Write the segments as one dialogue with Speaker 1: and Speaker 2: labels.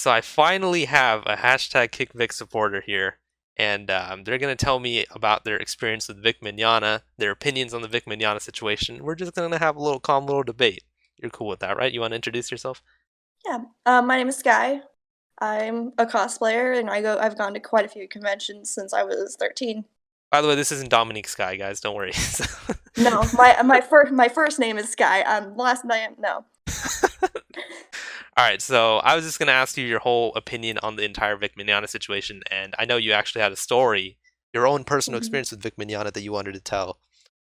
Speaker 1: so I finally have a hashtag kickvic supporter here, and they're gonna tell me about their experience with Vic Mignogna, their opinions on the Vic Mignogna situation. We're just gonna have a little calm little debate. You're cool with that, right? You want to introduce yourself?
Speaker 2: Yeah. My name is Skye. I'm a cosplayer, and I've gone to quite a few conventions since I was 13.
Speaker 1: By the way, this isn't Dominique Sky, guys. Don't worry.
Speaker 2: No, my first name is Skye. Last name no.
Speaker 1: All right, so I was just gonna ask you your whole opinion on the entire Vic Mignogna situation, and I know you actually had a story, your own personal
Speaker 2: Mhm.
Speaker 1: experience with Vic Mignogna that you wanted to tell.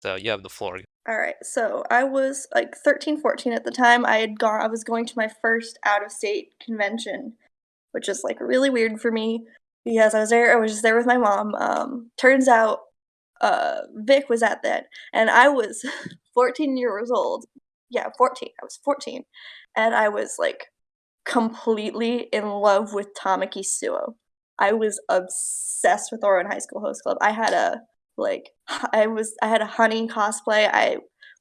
Speaker 1: So you have the floor.
Speaker 2: All right. So I was like 13, 14 at the time. I was going to my first out of state convention, which is like really weird for me because I was just there with my mom. Turns out Vic was at that, and I was 14 years old. Yeah, 14. I was 14, and I was like completely in love with Tamaki Suo. I was obsessed with Oran High School Host Club. I had a honey cosplay. I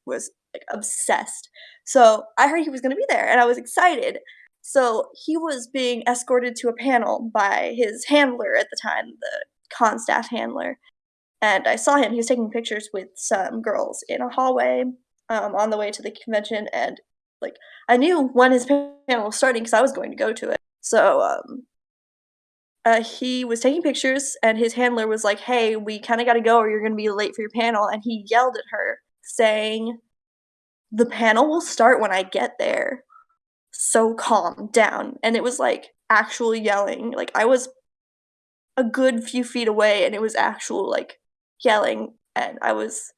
Speaker 2: was like obsessed. So I heard he was gonna be there and I was excited. So he was being escorted to a panel by his handler at the time, the con staff handler. And I saw him. He was taking pictures with some girls in a hallway on the way to the convention, and like I knew when his panel was starting because I was going to go to it. So he was taking pictures, and his handler was like, "Hey, we kind of got to go, or you're going to be late for your panel." And he yelled at her, saying, "The panel will start when I get there. So calm down." And it was like actual yelling. Like I was a good few feet away, and it was actual like yelling, and I was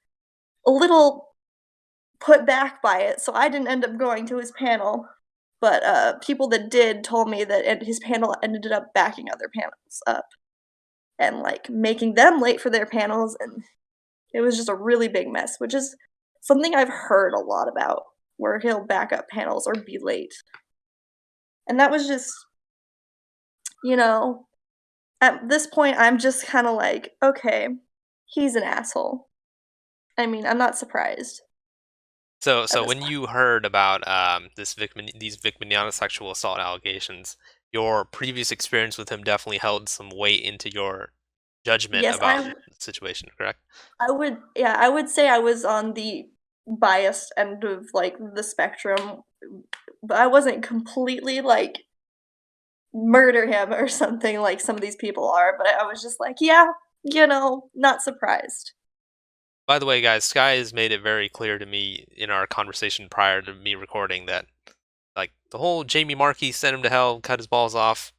Speaker 2: a little put back by it, so I didn't end up going to his panel. But people that did told me that his panel ended up backing other panels up and like making them late for their panels, and it was just a really big mess, which is something I've heard a lot about, where he'll back up panels or be late. And that was just, you know, at this point, I'm just kind of like, okay, he's an asshole. I mean, I'm not surprised
Speaker 1: So,
Speaker 2: at
Speaker 1: so
Speaker 2: this
Speaker 1: when
Speaker 2: point.
Speaker 1: you heard about these Vic Mignogna sexual assault allegations, your previous experience with him definitely held some weight into your judgment
Speaker 2: Yes,
Speaker 1: about the situation, correct?
Speaker 2: I would say I was on the biased end of like the spectrum, but I wasn't completely like murder him or something like some of these people are, but I was just like, yeah, not surprised.
Speaker 1: By the way, guys, Sky has made it very clear to me in our conversation prior to me recording that, like, the whole Jamie Markey sent him to hell, cut his balls off.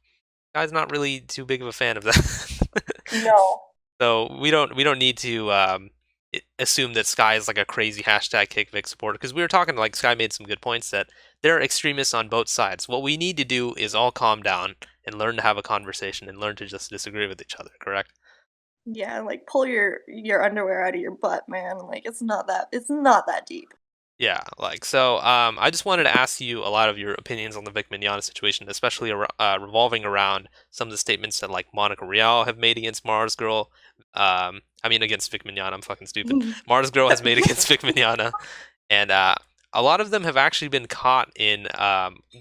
Speaker 1: Guy's not really too big of a fan of that.
Speaker 2: No.
Speaker 1: So we don't need to assume that Sky is like a crazy hashtag kickvic supporter, because we were talking, like, Sky made some good points that there are extremists on both sides. What we need to do is all calm down and learn to have a conversation and learn to just disagree with each other, correct?
Speaker 2: Yeah, like pull your underwear out of your butt, man. Like it's not that deep.
Speaker 1: Yeah, like, so I just wanted to ask you a lot of your opinions on the Vic Mignogna situation, especially revolving around some of the statements that, like, Monica Rial have made against Mars Girl. I mean, against Vic Mignogna. I'm fucking stupid. Mars Girl has made against Vic Mignogna, and a lot of them have actually been caught in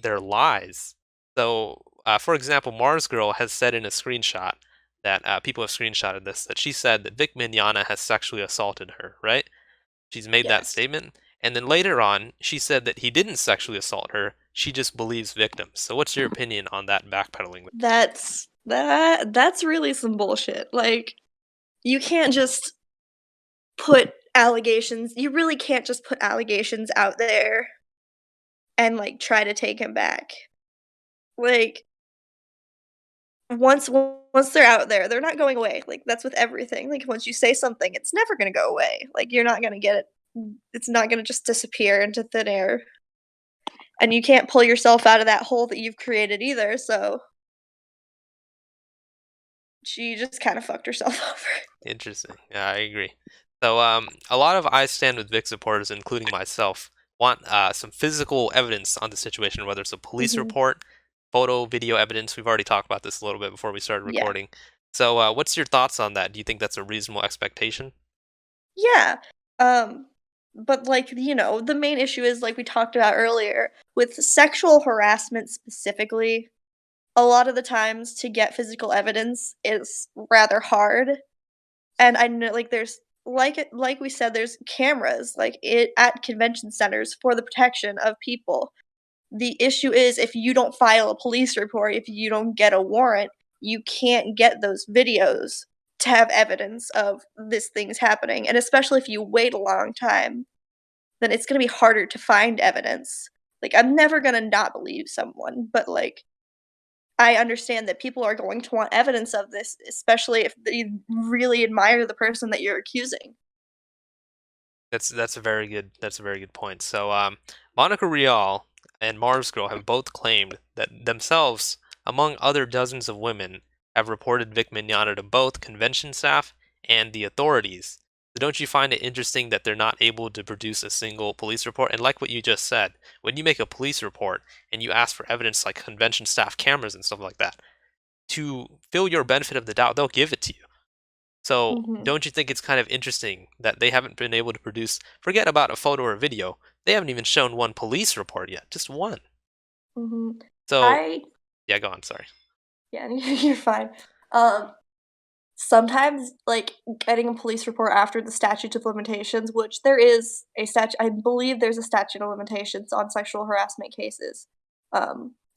Speaker 1: their lies. So, for example, Mars Girl has said in a screenshot that people have screenshotted this, that she said that Vic Mignogna has sexually assaulted her. Right? She's made that
Speaker 2: Yes.
Speaker 1: statement, and then later on, she said that he didn't sexually assault her. She just believes victims. So, what's your opinion on that backpedaling?
Speaker 2: That's really some bullshit. Like you can't just put allegations you really can't just put allegations out there and like try to take him back. Like once they're out there, they're not going away. Like that's with everything. Like once you say something, it's never going to go away. Like you're not going to get it. It's not going to just disappear into thin air. And you can't pull yourself out of that hole that you've created either. So she just kind of fucked herself over.
Speaker 1: Interesting. Yeah, I agree. So, a lot of I Stand with Vic supporters, including myself, want some physical evidence on the situation, whether it's a police
Speaker 2: Hmm.
Speaker 1: report, photo, video evidence. We've already talked about this a little bit before we started
Speaker 2: Yeah.
Speaker 1: recording. So, what's your thoughts on that? Do you think that's a reasonable expectation?
Speaker 2: Yeah. Um, but like, the main issue is like we talked about earlier with sexual harassment specifically. a lot of the times to get physical evidence is rather hard. And I know, like, there's like we said, there's cameras, like, it at convention centers for the protection of people. The issue is if you don't file a police report, if you don't get a warrant, you can't get those videos to have evidence of this thing's happening, and especially if you wait a long time, then it's gonna be harder to find evidence. Like, I'm never gonna not believe someone, but, like, I understand that people are going to want evidence of this, especially if they really admire the person that you're accusing.
Speaker 1: That's a very good point. So Monica Rial and Mars Girl have both claimed that themselves, among other dozens of women, have reported Vic Mignogna to both convention staff and the authorities. So don't you find it interesting that they're not able to produce a single police report? And like what you just said, when you make a police report and you ask for evidence like convention staff cameras and stuff like that, to fill your benefit of the doubt, they'll give it to you. So,
Speaker 2: Mhm,
Speaker 1: don't you think it's kind of interesting that they haven't been able to produce, forget about a photo or video, they haven't even shown one police report yet, just one.
Speaker 2: mhm.
Speaker 1: So,
Speaker 2: I
Speaker 1: yeah, go on, sorry.
Speaker 2: Yeah, you're fine. Um, Sometimes, like, getting a police report after the statute of limitations, which there is a statute, I believe there's a statute of limitations on sexual harassment cases,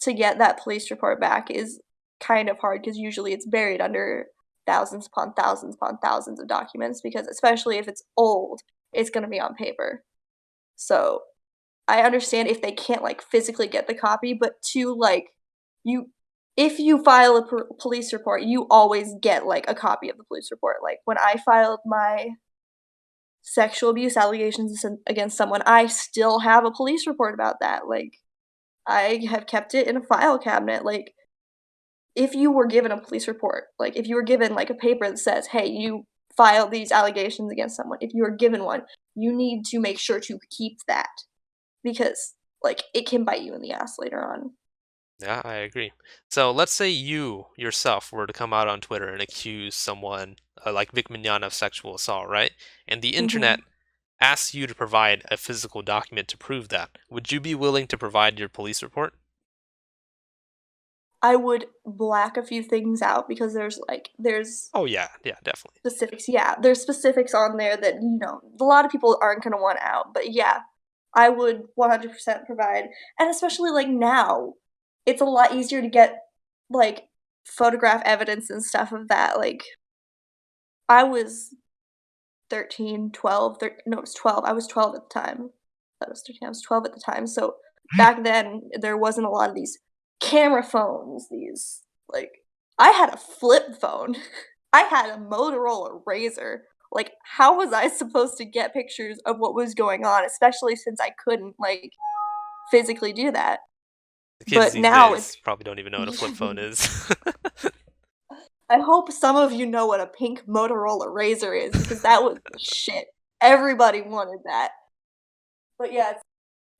Speaker 2: to get that police report back is kind of hard because usually it's buried under thousands upon thousands of documents because especially if it's old, it's gonna be on paper. So I understand if they can't, like, physically get the copy, but to, like, you if you file a police report, you always get, like, a copy of the police report. Like, when I filed my sexual abuse allegations against someone, I still have a police report about that. Like, I have kept it in a file cabinet. Like, if you were given a police report, like, if you were given, like, a paper that says, "Hey, you filed these allegations against someone," if you were given one, you need to make sure to keep that. Because, like, it can bite you in the ass later on.
Speaker 1: Yeah, I agree. So, let's say you yourself were to come out on Twitter and accuse someone like Vic Mignogna of sexual assault, right? And the internet
Speaker 2: Mhm.
Speaker 1: asks you to provide a physical document to prove that. Would you be willing to provide your police report?
Speaker 2: I would black a few things out because there's
Speaker 1: Oh, yeah, yeah, definitely.
Speaker 2: specifics, yeah, there's specifics on there that, a lot of people aren't gonna want out, but yeah, I would 100% provide, and especially, like, now, it's a lot easier to get, like, photograph evidence and stuff of that, like, I was 13, 12, no, it was 12, I was 12 at the time. I was 13, I was 12 at the time, so back then, there wasn't a lot of these camera phones, like I had a flip phone. I had a Motorola Razor. Like, how was I supposed to get pictures of what was going on, especially since I couldn't, like, physically do that?
Speaker 1: The kids
Speaker 2: But
Speaker 1: these
Speaker 2: now it's
Speaker 1: days probably don't even know what a flip phone is.
Speaker 2: I hope some of you know what a pink Motorola Razor is because that was the shit. Everybody wanted that. But yeah,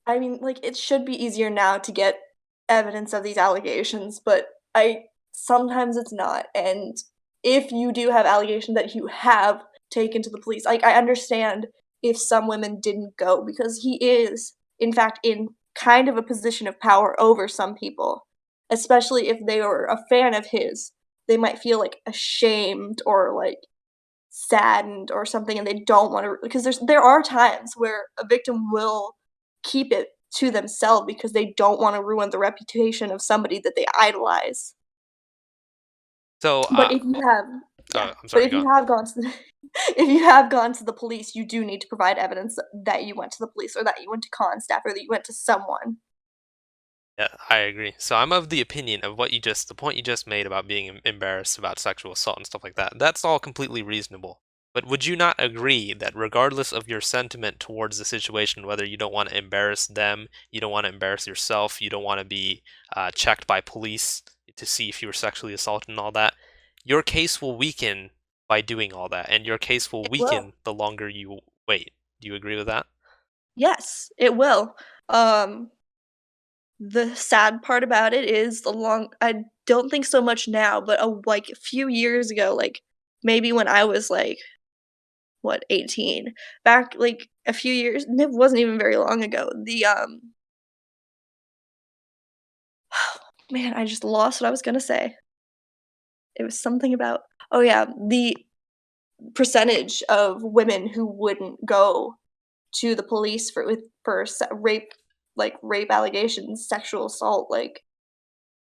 Speaker 2: I mean, like, it should be easier now to get evidence of these allegations, but I sometimes it's not, and if you do have allegations that you have taken to the police, like, I understand if some women didn't go because he is, in fact, in kind of a position of power over some people, especially if they were a fan of his. They might feel, like, ashamed or, like, saddened or something, and they don't wanna because there are times where a victim will keep it to themselves because they don't wanna ruin the reputation of somebody that they idolize.
Speaker 1: So,
Speaker 2: But if you have Yeah,
Speaker 1: I'm
Speaker 2: but
Speaker 1: sorry,
Speaker 2: if
Speaker 1: go
Speaker 2: you
Speaker 1: on.
Speaker 2: have gone to the if you have gone to the police, you do need to provide evidence that you went to the police or that you went to con staff or that you went to someone.
Speaker 1: Yeah, I agree. So I'm of the opinion of the point you just made about being embarrassed about sexual assault and stuff like that. That's all completely reasonable. But would you not agree that regardless of your sentiment towards the situation, whether you don't want to embarrass them, you don't want to embarrass yourself, you don't want to be checked by police to see if you were sexually assaulted and all that, your case will weaken by doing all that, and your case will
Speaker 2: It will.
Speaker 1: weaken the longer you wait. Do you agree with that?
Speaker 2: Yes, it will. Um The sad part about it is I don't think so much now, but, like, a few years ago, like, maybe when I was, like, what, 18, back, like, a few years it wasn't even very long ago, Man, I just lost what I was gonna say. It was something about, oh yeah, the percentage of women who wouldn't go to the police for rape, like rape allegations, sexual assault, like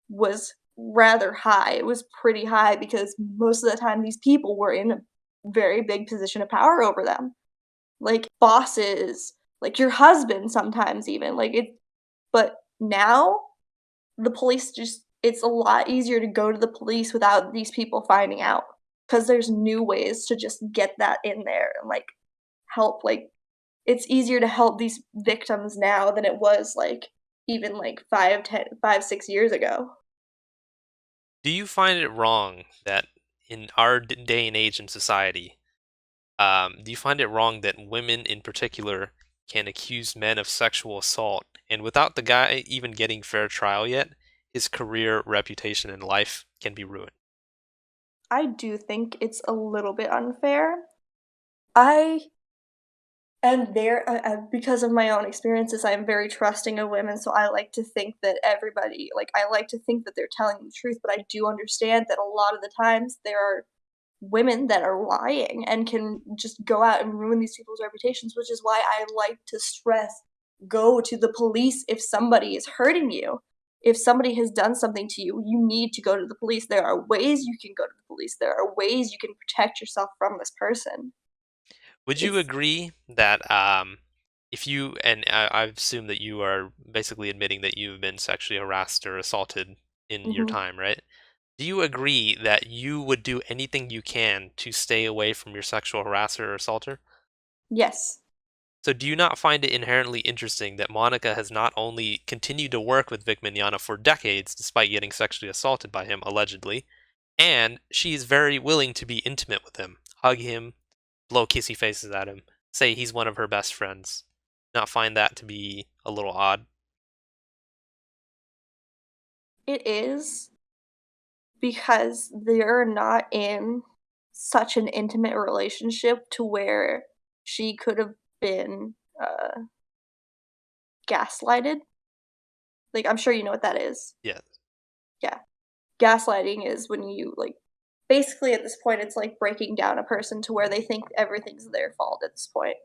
Speaker 2: was rather high. It was pretty high because most of the time these people were in a very big position of power over them, like bosses, like your husband sometimes even, like it. But now the police just, it's a lot easier to go to the police without these people finding out because there's new ways to just get that in there and like help, like it's easier to help these victims now than it was like even like 5, 6 years ago.
Speaker 1: Do you find it wrong that in our day and age in society, do you find it wrong that women in particular can accuse men of sexual assault, and without the guy even getting fair trial yet, his career, reputation, and life can be ruined?
Speaker 2: I do think it's a little bit unfair. I and there because of my own experiences, I am very trusting of women, so I like to think that everybody, like, I like to think that they're telling the truth, but I do understand that a lot of the times there are women that are lying and can just go out and ruin these people's reputations, which is why I like to stress, go to the police if somebody is hurting you. If somebody has done something to you, you need to go to the police. There are ways you can go to the police. There are ways you can protect yourself from this person.
Speaker 1: Would you
Speaker 2: It's
Speaker 1: agree that if you, and I assume that you are basically admitting that you've been sexually harassed or assaulted in your
Speaker 2: mhm.
Speaker 1: time, right? Do you agree that you would do anything you can to stay away from your sexual harasser or assaulter?
Speaker 2: Yes.
Speaker 1: So do you not find it inherently interesting that Monica has not only continued to work with Vic Mignogna for decades despite getting sexually assaulted by him, allegedly, and she's very willing to be intimate with him, hug him, blow kissy faces at him, say he's one of her best friends? Not find that to be a little odd?
Speaker 2: It is because they're not in such an intimate relationship to where she could have been, gaslighted. Like, I'm sure you know what that is.
Speaker 1: Yeah.
Speaker 2: Yeah. Gaslighting is when you, like, basically at this point, it's like breaking down a person to where they think everything's their fault at this point.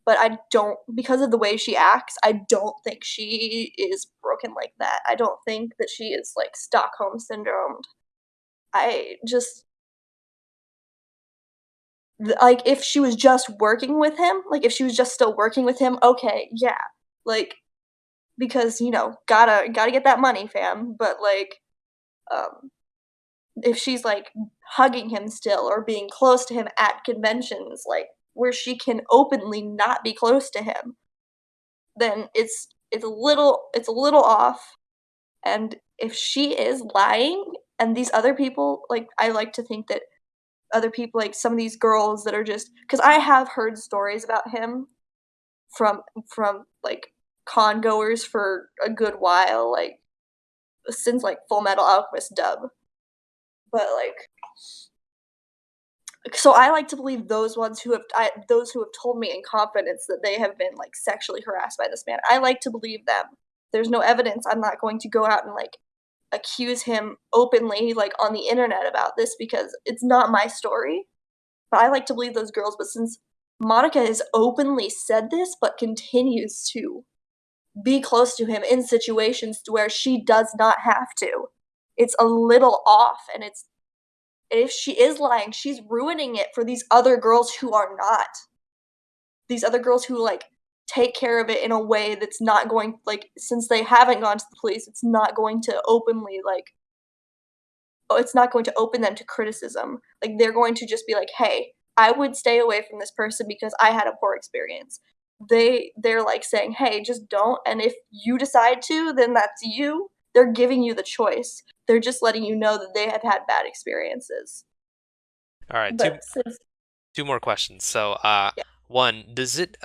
Speaker 2: But I don't, because of the way she acts, I don't think she is broken like that. I don't think that she is, like, Stockholm syndromed. I just like, if she was just working with him, like, if she was just still working with him, okay, yeah. Like, because, gotta get that money, fam, but, like, um if she's like hugging him still or being close to him at conventions, like where she can openly not be close to him, then it's a little off. And if she is lying, and these other people, like, I like to think that other people, like some of these girls that are just, because I have heard stories about him from like con goers for a good while, like since like Full Metal Alchemist dub, but like, so I like to believe those who have told me in confidence that they have been like sexually harassed by this man. I like to believe them. There's no evidence. I'm not going to go out and like accuse him openly like on the internet about this because it's not my story. But I like to believe those girls. But since Monica has openly said this, but continues to be close to him in situations where she does not have to, it's a little off, and if she is lying, she's ruining it for these other girls who are not. These other girls who like take care of it in a way that's not going, like, since they haven't gone to the police, it's not going to openly like, oh, it's not going to open them to criticism. Like, they're going to just be like, "Hey, I would stay away from this person because I had a poor experience." They're like saying, "Hey, just don't, and if you decide to, then that's you." They're giving you the choice. They're just letting you know that they have had bad experiences.
Speaker 1: All right,
Speaker 2: But since
Speaker 1: two more questions. So,
Speaker 2: yeah,
Speaker 1: one, does it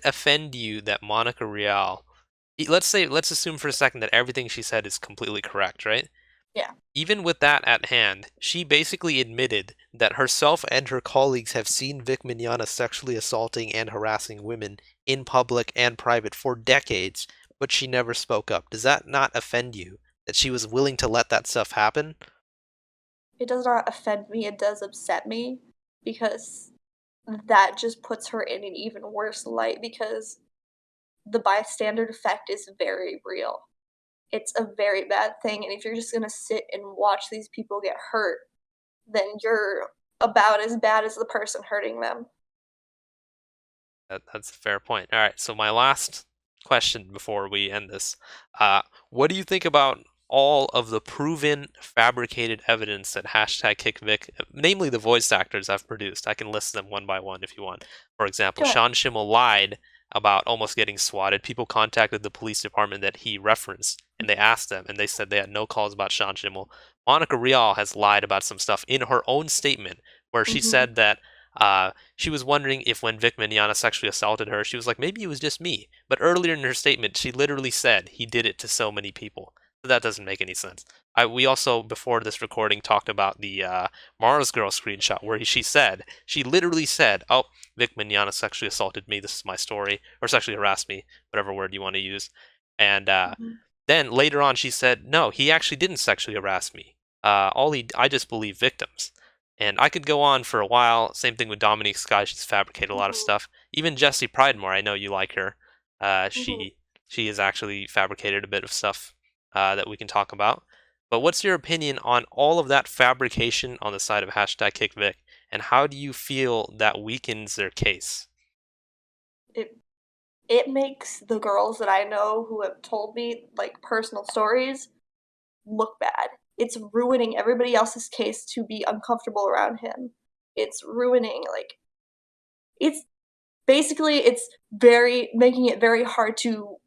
Speaker 1: offend you that Monica Rial, let's assume for a second that everything she said is completely correct, right?
Speaker 2: yeah.
Speaker 1: Even with that at hand, she basically admitted that herself and her colleagues have seen Vic Mignogna sexually assaulting and harassing women in public and private for decades, but she never spoke up. Does that not offend you? that she was willing to let that stuff happen.
Speaker 2: It does not offend me, it does upset me because that just puts her in an even worse light because the bystander effect is very real. It's a very bad thing, and if you're just gonna sit and watch these people get hurt, then you're about as bad as the person hurting them.
Speaker 1: That's a fair point. All right, so my last question before we end this, uh, what do you think about all of the proven fabricated evidence that hashtag kickvic, namely the voice actors, have produced? I can list them one by one if you want. For example,
Speaker 2: Good.
Speaker 1: Sean Schimmel lied about almost getting swatted. People contacted the police department that he referenced, and they asked them, and they said they had no calls about Sean Schimmel. Monica Rial has lied about some stuff in her own statement, where she
Speaker 2: Mhm.
Speaker 1: said that she was wondering if when Vic Mignogna sexually assaulted her, she was like, maybe it was just me. But earlier in her statement, she literally said he did it to so many people. So that doesn't make any sense. We also, before this recording, talked about the Mars Girl screenshot where she literally said, oh, Vic Mignogna sexually assaulted me. This is my story. Or sexually harassed me, whatever word you want to use. And
Speaker 2: Mhm.
Speaker 1: then later on, she said, no, he actually didn't sexually harass me. I just believe victims. And I could go on for a while. Same thing with Dominique Skye. She's fabricated a lot of
Speaker 2: Mhm.
Speaker 1: stuff. Even Jessie Pridemore, I know you like her. Uh,
Speaker 2: Mhm.
Speaker 1: she she has actually fabricated a bit of stuff that we can talk about. But what's your opinion on all of that fabrication on the side of hashtag KickVic, and how do you feel that weakens their case?
Speaker 2: It it makes the girls that I know who have told me, like, personal stories look bad. It's ruining everybody else's case to be uncomfortable around him. It's ruining, like it's basically it's very making it very hard to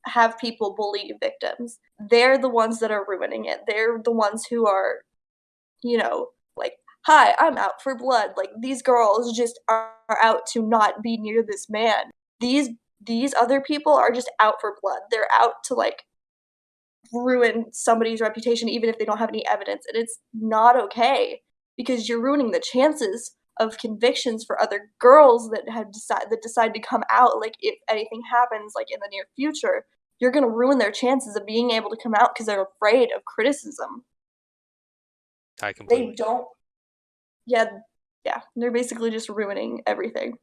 Speaker 2: have people believe victims. They're the ones that are ruining it. They're the ones who are, like, "Hi, I'm out for blood." Like, these girls just are out to not be near this man. These other people are just out for blood. They're out to, like, ruin somebody's reputation even if they don't have any evidence, and it's not okay because you're ruining the chances of convictions for other girls that decide to come out, like, if anything happens, like, in the near future, you're gonna ruin their chances of being able to come out because 'cause they're afraid of criticism.
Speaker 1: I
Speaker 2: They
Speaker 1: completely.
Speaker 2: don't Yeah, yeah, they're basically just ruining everything.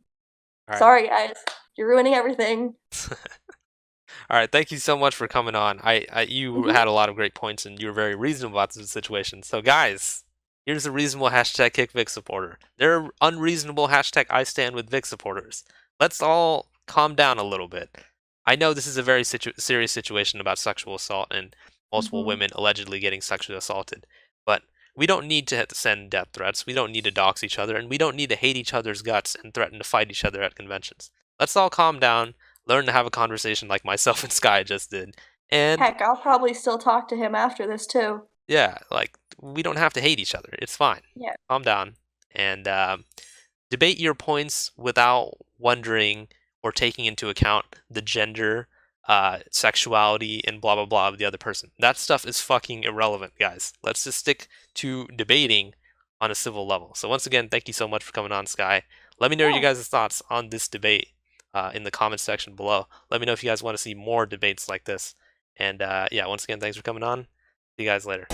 Speaker 1: All right.
Speaker 2: Sorry, guys, you're ruining everything.
Speaker 1: All right, thank you so much for coming on. You
Speaker 2: Mhm,
Speaker 1: had a lot of great points, and you were very reasonable about the situation. So, guys, here's a reasonable hashtag KickVic supporter. There are unreasonable hashtag IStandWithVic supporters. Let's all calm down a little bit. I know this is a very serious situation about sexual assault and multiple
Speaker 2: mhm.
Speaker 1: women allegedly getting sexually assaulted, but we don't need to send death threats. We don't need to dox each other, and we don't need to hate each other's guts and threaten to fight each other at conventions. Let's all calm down, learn to have a conversation like myself and Skye just did. And
Speaker 2: Heck, I'll probably still talk to him after this too.
Speaker 1: yeah, like we don't have to hate each other. It's fine.
Speaker 2: Yeah.
Speaker 1: Calm down and debate your points without wondering or taking into account the gender, sexuality, and blah blah blah of the other person. That stuff is fucking irrelevant, guys. Let's just stick to debating on a civil level. So once again, thank you so much for coming on, Skye. Let me know your
Speaker 2: Yeah.
Speaker 1: guys' thoughts on this debate in the comments section below. Let me know if you guys want to see more debates like this. And yeah, once again, thanks for coming on. See you guys later.